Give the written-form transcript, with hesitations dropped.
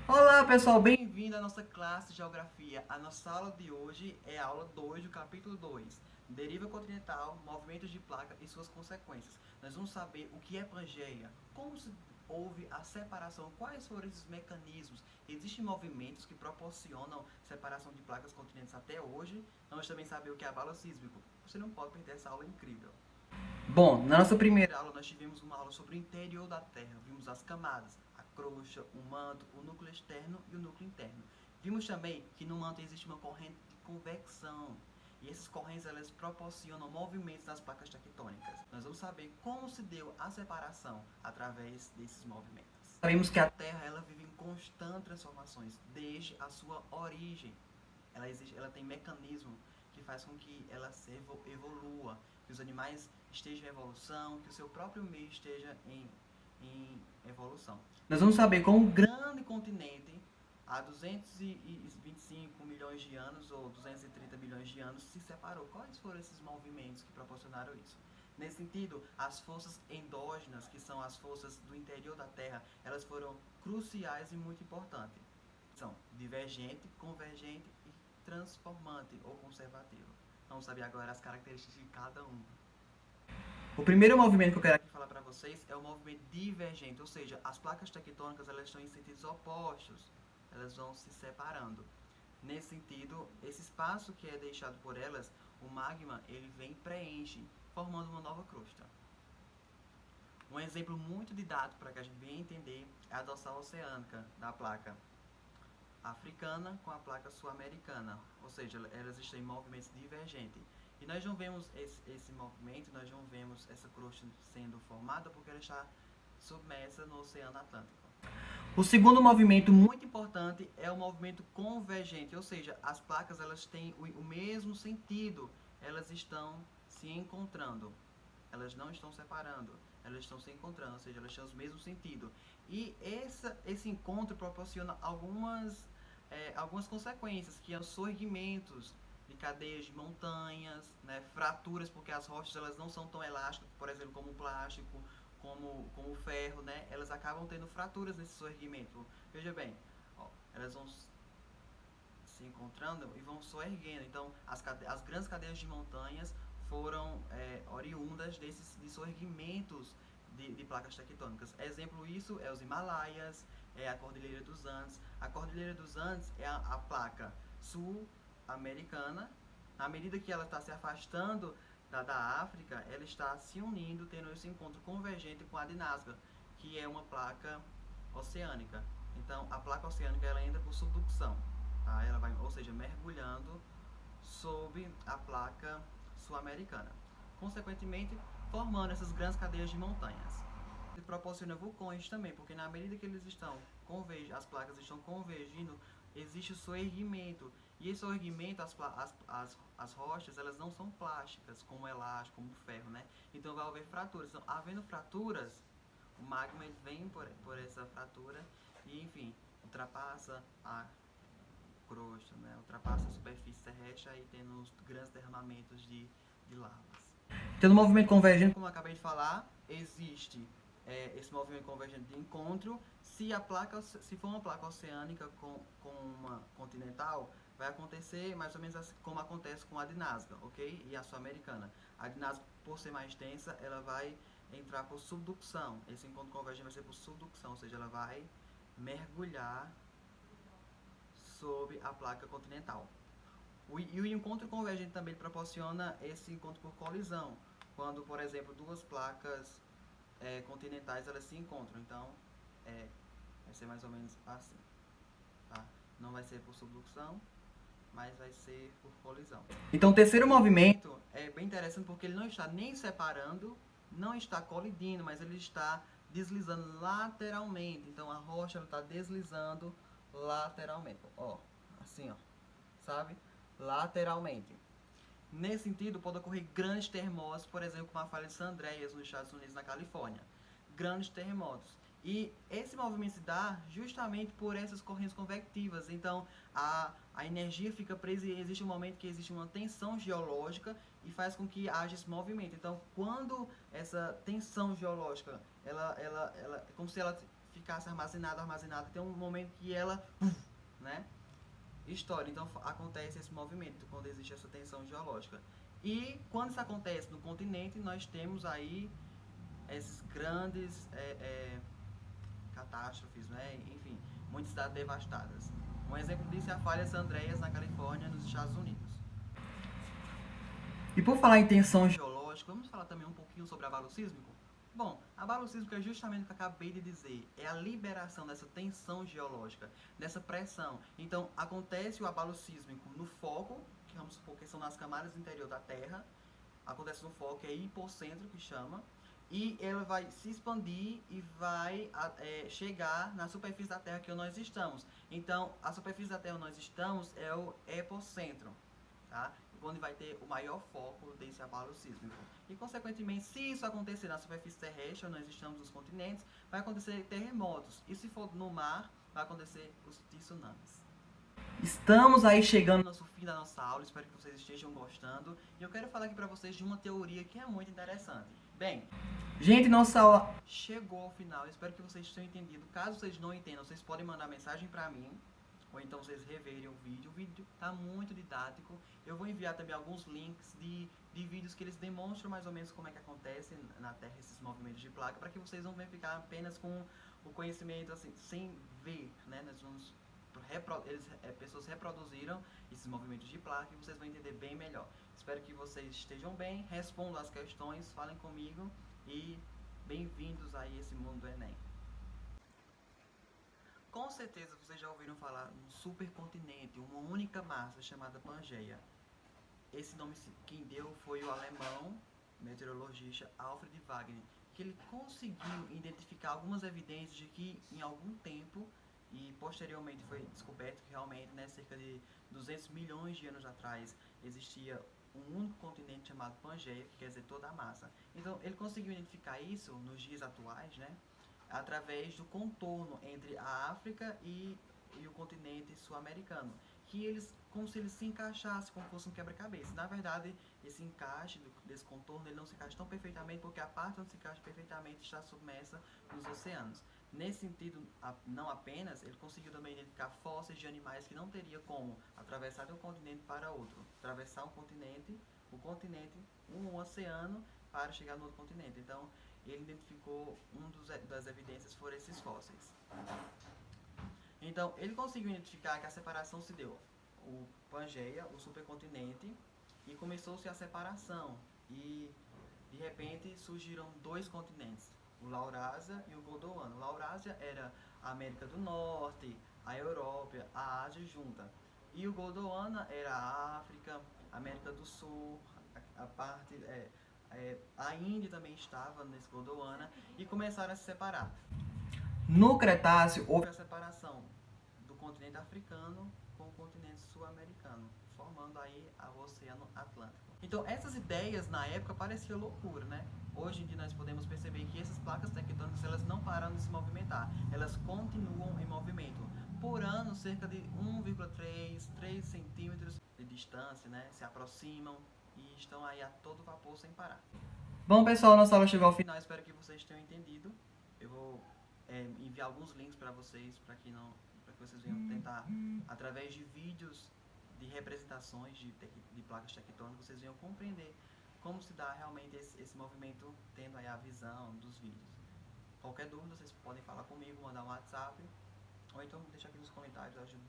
Olá pessoal, bem-vindo à nossa classe de Geografia. A nossa aula de hoje é a aula 2 do capítulo 2, Deriva continental, movimentos de placa e suas consequências. Nós vamos saber o que é Pangeia, como se houve a separação, quais foram esses mecanismos. Existem movimentos que proporcionam separação de placas continentes até hoje. Vamos também saber o que é abalo sísmico. Você não pode perder essa aula incrível. Bom, na nossa primeira aula nós tivemos uma aula sobre o interior da Terra. Vimos as camadas, a crosta, o manto, o núcleo externo e o núcleo interno. Vimos também que no manto existe uma corrente de convecção. E essas correntes elas proporcionam movimentos nas placas tectônicas. Nós vamos saber como se deu a separação através desses movimentos. Sabemos que a Terra ela vive em constantes transformações desde a sua origem. Ela tem mecanismo que faz com que ela se evolua, que os animais estejam em evolução, que o seu próprio meio esteja em evolução. Nós vamos saber como um grande continente, há 225 milhões de anos ou 230 milhões de anos, se separou. Quais foram esses movimentos que proporcionaram isso? Nesse sentido, as forças endógenas, que são as forças do interior da Terra, elas foram cruciais e muito importantes. São divergente, convergente e transformante ou conservativo. Vamos saber agora as características de cada um. O primeiro movimento que eu quero aqui falar para vocês é o movimento divergente, ou seja, as placas tectônicas elas estão em sentidos opostos, elas vão se separando. Nesse sentido, esse espaço que é deixado por elas, o magma, ele vem e preenche, formando uma nova crosta. Um exemplo muito didático para que a gente venha entender é a dorsal oceânica da placa africana com a placa sul-americana, ou seja, elas estão em movimentos divergentes. E nós não vemos esse movimento, nós não vemos essa crosta sendo formada porque ela está submersa no Oceano Atlântico. O segundo movimento muito importante é o movimento convergente, ou seja, as placas elas têm o mesmo sentido, elas estão se encontrando, elas não estão separando, elas estão se encontrando, ou seja, elas têm o mesmo sentido. E esse encontro proporciona algumas consequências, que são sorrimentos de cadeias de montanhas, né, fraturas, porque as rochas elas não são tão elásticas, por exemplo, como o plástico, como o ferro, né, elas acabam tendo fraturas nesse sorrimento. Veja bem, ó, elas vão se encontrando e vão soerguendo. Então, as grandes cadeias de montanhas foram oriundas desses sorrimentos de placas tectônicas. Exemplo isso é os Himalaias, é a Cordilheira dos Andes. A Cordilheira dos Andes é a placa sul-americana. À medida que ela está se afastando da África, ela está se unindo, tendo esse encontro convergente com a de Nazca, que é uma placa oceânica. Então, a placa oceânica ela entra por subducção, tá? Ela vai, ou seja, mergulhando sob a placa sul-americana. Consequentemente, formando essas grandes cadeias de montanhas. E proporciona vulcões também, porque na medida que eles estão as placas estão convergindo, existe o soerguimento. E esse soerguimento, as rochas, elas não são plásticas, como elástico, como ferro, né? Então vai haver fraturas. Então, havendo fraturas, o magma vem por essa fratura e, enfim, ultrapassa a crosta, né? Ultrapassa a superfície terrestre aí tendo os grandes derramamentos de lavas. Tendo movimento convergente, como eu acabei de falar, existe esse movimento convergente de encontro. Se for uma placa oceânica com uma continental, vai acontecer mais ou menos assim, como acontece com a de Nazca, ok? E a sul-americana. A de Nazca, por ser mais densa, ela vai entrar por subducção. Esse encontro convergente vai ser por subducção, ou seja, ela vai mergulhar sob a placa continental. E o encontro convergente também proporciona esse encontro por colisão, quando, por exemplo, duas placas continentais elas se encontram. Então, vai ser mais ou menos assim. Tá? Não vai ser por subducção, mas vai ser por colisão. Então, o terceiro movimento é bem interessante porque ele não está nem separando, não está colidindo, mas ele está deslizando lateralmente. Então, a rocha está deslizando lateralmente. Ó, assim, ó, sabe? Lateralmente. Nesse sentido, pode ocorrer grandes terremotos, por exemplo, como a falha de San Andreas, nos Estados Unidos, na Califórnia. Grandes terremotos. E esse movimento se dá justamente por essas correntes convectivas. Então, a energia fica presa e existe um momento que existe uma tensão geológica e faz com que haja esse movimento. Então, quando essa tensão geológica, ela como se ela ficasse armazenada, tem um momento que ela, né, estoura. Então acontece esse movimento quando existe essa tensão geológica. E quando isso acontece no continente, nós temos aí esses grandes catástrofes, né? Enfim, muitas cidades devastadas. Um exemplo disso é a falha San Andreas, na Califórnia, nos Estados Unidos. E por falar em tensão geológica, vamos falar também um pouquinho sobre abalo sísmico? Bom, abalo sísmico é justamente o que eu acabei de dizer, é a liberação dessa tensão geológica, dessa pressão. Então, acontece o abalo sísmico no foco, que vamos supor que são nas camadas interior da Terra, acontece no foco, é hipocentro que chama, e ela vai se expandir e vai chegar na superfície da Terra que nós estamos. Então, a superfície da Terra que nós estamos é o epicentro, tá? Onde vai ter o maior foco desse abalo sísmico. E, consequentemente, se isso acontecer na superfície terrestre, onde nós estamos nos continentes, vai acontecer terremotos. E se for no mar, vai acontecer os tsunamis. Estamos aí chegando no fim da nossa aula, espero que vocês estejam gostando. E eu quero falar aqui para vocês de uma teoria que é muito interessante. Bem, gente, nossa aula chegou ao final, espero que vocês tenham entendido. Caso vocês não entendam, vocês podem mandar mensagem para mim, ou então vocês reverem o vídeo está muito didático. Eu vou enviar também alguns links de vídeos que eles demonstram mais ou menos como é que acontece na Terra esses movimentos de placa, para que vocês não venham ficar apenas com o conhecimento assim, sem ver, né? Nós vamos pessoas reproduziram esses movimentos de placa e vocês vão entender bem melhor. Espero que vocês estejam bem, respondam as questões, falem comigo e bem-vindos a esse mundo do Enem. Com certeza vocês já ouviram falar num supercontinente, uma única massa chamada Pangeia. Esse nome quem deu foi o alemão meteorologista Alfred Wegener, que ele conseguiu identificar algumas evidências de que em algum tempo, e posteriormente foi descoberto que realmente, né, cerca de 200 milhões de anos atrás, existia um único continente chamado Pangeia, que quer dizer toda a massa. Então ele conseguiu identificar isso nos dias atuais, né, através do contorno entre a África e o continente sul-americano, que eles, como se eles se encaixassem como fosse um quebra-cabeça. Na verdade, esse encaixe desse contorno ele não se encaixa tão perfeitamente porque a parte onde se encaixa perfeitamente está submersa nos oceanos. Nesse sentido, não apenas, ele conseguiu também identificar fósseis de animais que não teria como atravessar de um continente para outro, atravessar um continente, um oceano para chegar no outro continente. Então, ele identificou das evidências foram esses fósseis. Então, ele conseguiu identificar que a separação se deu o Pangeia, o supercontinente, e começou-se a separação. E, de repente, surgiram dois continentes, o Laurásia e o Gondwana. O Laurásia era a América do Norte, a Europa, a Ásia junta. E o Gondwana era a África, a América do Sul, a parte... a Índia também estava nesse Gondwana e começaram a se separar. No Cretáceo houve a separação do continente africano com o continente sul-americano, formando aí o Oceano Atlântico. Então essas ideias na época pareciam loucura, né? Hoje em dia nós podemos perceber que essas placas tectônicas elas não pararam de se movimentar, elas continuam em movimento. Por ano, cerca de 3 centímetros de distância, né? Se aproximam e estão aí a todo vapor sem parar. Bom, pessoal, nossa aula chegou ao final, espero que vocês tenham entendido. Eu vou enviar alguns links para vocês, para que vocês venham tentar, através de vídeos de representações de placas tectônicas, vocês venham compreender como se dá realmente esse movimento, tendo aí a visão dos vídeos. Qualquer dúvida, vocês podem falar comigo, mandar um WhatsApp, ou então deixar aqui nos comentários, eu ajudo